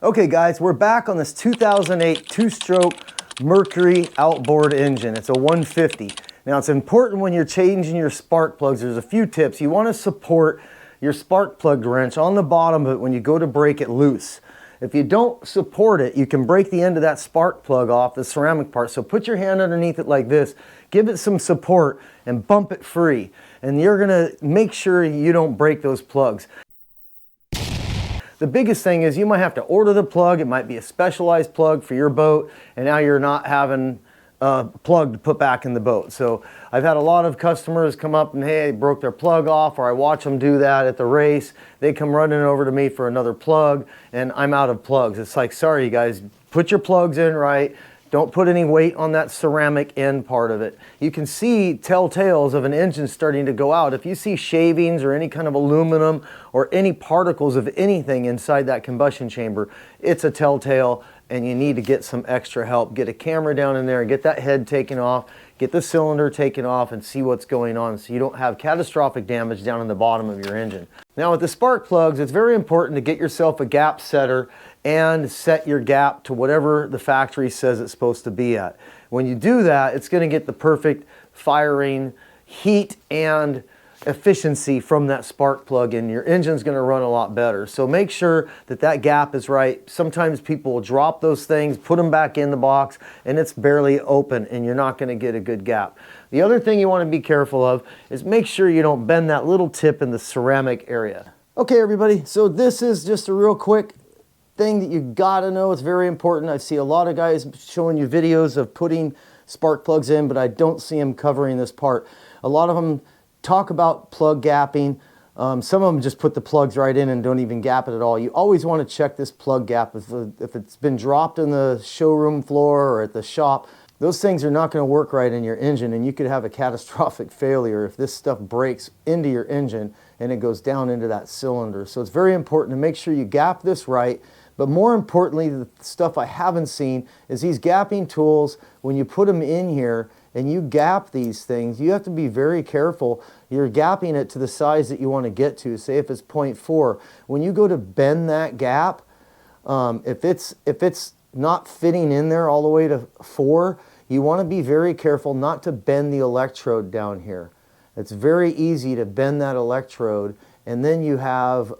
Okay guys, we're back on this 2008 two-stroke Mercury outboard engine. It's a 150. Now it's important when you're changing your spark plugs, there's a few tips. You want to support your spark plug wrench on the bottom of it when you go to break it loose. If you don't support it, you can break the end of that spark plug off, the ceramic part. So put your hand underneath it like this, give it some support and bump it free. And you're gonna make sure you don't break those plugs. The biggest thing is you might have to order the plug. It might be a specialized plug for your boat, and now you're not having a plug to put back in the boat. So I've had a lot of customers come up and, hey, they broke their plug off, or I watch them do that at the race. They come running over to me for another plug, and I'm out of plugs. It's like, sorry, you guys, put your plugs in right. Don't put any weight on that ceramic end part of it. You can see telltales of an engine starting to go out. If you see shavings or any kind of aluminum or any particles of anything inside that combustion chamber, it's a telltale and you need to get some extra help. Get a camera down in there and get that head taken off, get the cylinder taken off and see what's going on so you don't have catastrophic damage down in the bottom of your engine. Now with the spark plugs, it's very important to get yourself a gap setter and set your gap to whatever the factory says it's supposed to be at. When you do that, it's going to get the perfect firing, heat, and efficiency from that spark plug, and your engine's going to run a lot better. So make sure that that gap is right. Sometimes people will drop those things, put them back in the box, and it's barely open, and you're not going to get a good gap. The other thing you want to be careful of is make sure you don't bend that little tip in the ceramic area. Okay, everybody, so this is just a real quick thing that you gotta know. It's very important. I see a lot of guys showing you videos of putting spark plugs in, but I don't see them covering this part. A lot of them talk about plug gapping. Some of them just put the plugs right in and don't even gap it at all. You always want to check this plug gap. If it's been dropped in the showroom floor or at the shop, those things are not going to work right in your engine, and you could have a catastrophic failure if this stuff breaks into your engine and it goes down into that cylinder. So it's very important to make sure you gap this right. But more importantly, the stuff I haven't seen is these gapping tools. When you put them in here and you gap these things, you have to be very careful. You're gapping it to the size that you want to get to. Say if it's 0.4. When you go to bend that gap, if it's not fitting in there all the way to 4, you want to be very careful not to bend the electrode down here. It's very easy to bend that electrode, and then you have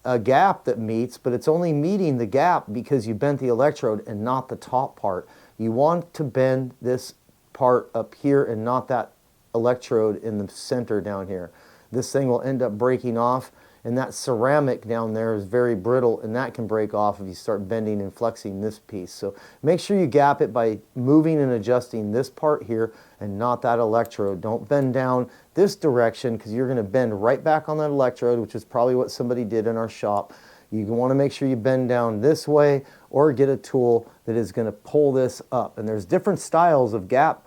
a gap that meets, but it's only meeting the gap because you bent the electrode and not the top part. You want to bend this part up here and not that electrode in the center down here. This thing will end up breaking off, and that ceramic down there is very brittle, and that can break off if you start bending and flexing this piece. So make sure you gap it by moving and adjusting this part here and not that electrode. Don't bend down this direction because you're going to bend right back on that electrode, which is probably what somebody did in our shop. You want to make sure you bend down this way or get a tool that is going to pull this up. And there's different styles of gap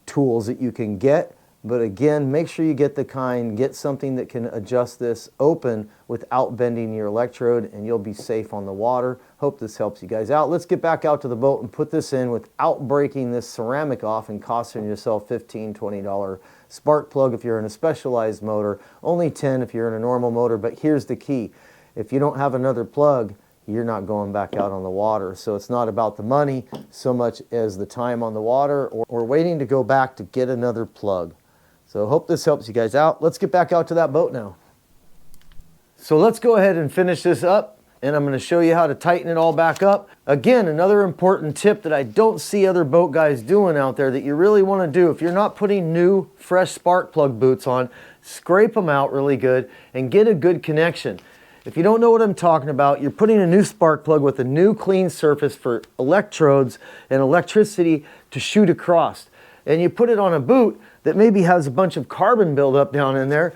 tools that you can get. But again, make sure you get get something that can adjust this open without bending your electrode, and you'll be safe on the water. Hope this helps you guys out. Let's get back out to the boat and put this in without breaking this ceramic off and costing yourself $15, $20 spark plug if you're in a specialized motor, only $10 if you're in a normal motor. But here's the key. If you don't have another plug, you're not going back out on the water. So it's not about the money so much as the time on the water or waiting to go back to get another plug. So hope this helps you guys out. Let's get back out to that boat now. So let's go ahead and finish this up, and I'm going to show you how to tighten it all back up. Again, another important tip that I don't see other boat guys doing out there that you really want to do. If you're not putting new, fresh spark plug boots on, scrape them out really good and get a good connection. If you don't know what I'm talking about, you're putting a new spark plug with a new clean surface for electrodes and electricity to shoot across. And you put it on a boot that maybe has a bunch of carbon buildup down in there,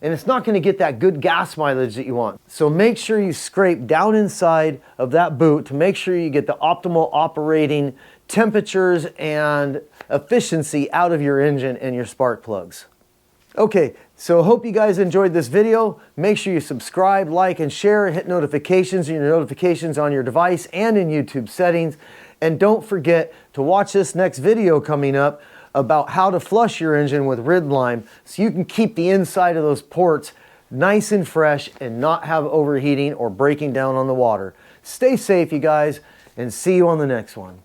and it's not going to get that good gas mileage that you want. So make sure you scrape down inside of that boot to make sure you get the optimal operating temperatures and efficiency out of your engine and your spark plugs. Okay, so hope you guys enjoyed this video. Make sure you subscribe, like, and share, and hit notifications on your device and in YouTube settings. And don't forget to watch this next video coming up about how to flush your engine with rid lime so you can keep the inside of those ports nice and fresh and not have overheating or breaking down on the water. Stay safe, you guys, and see you on the next one.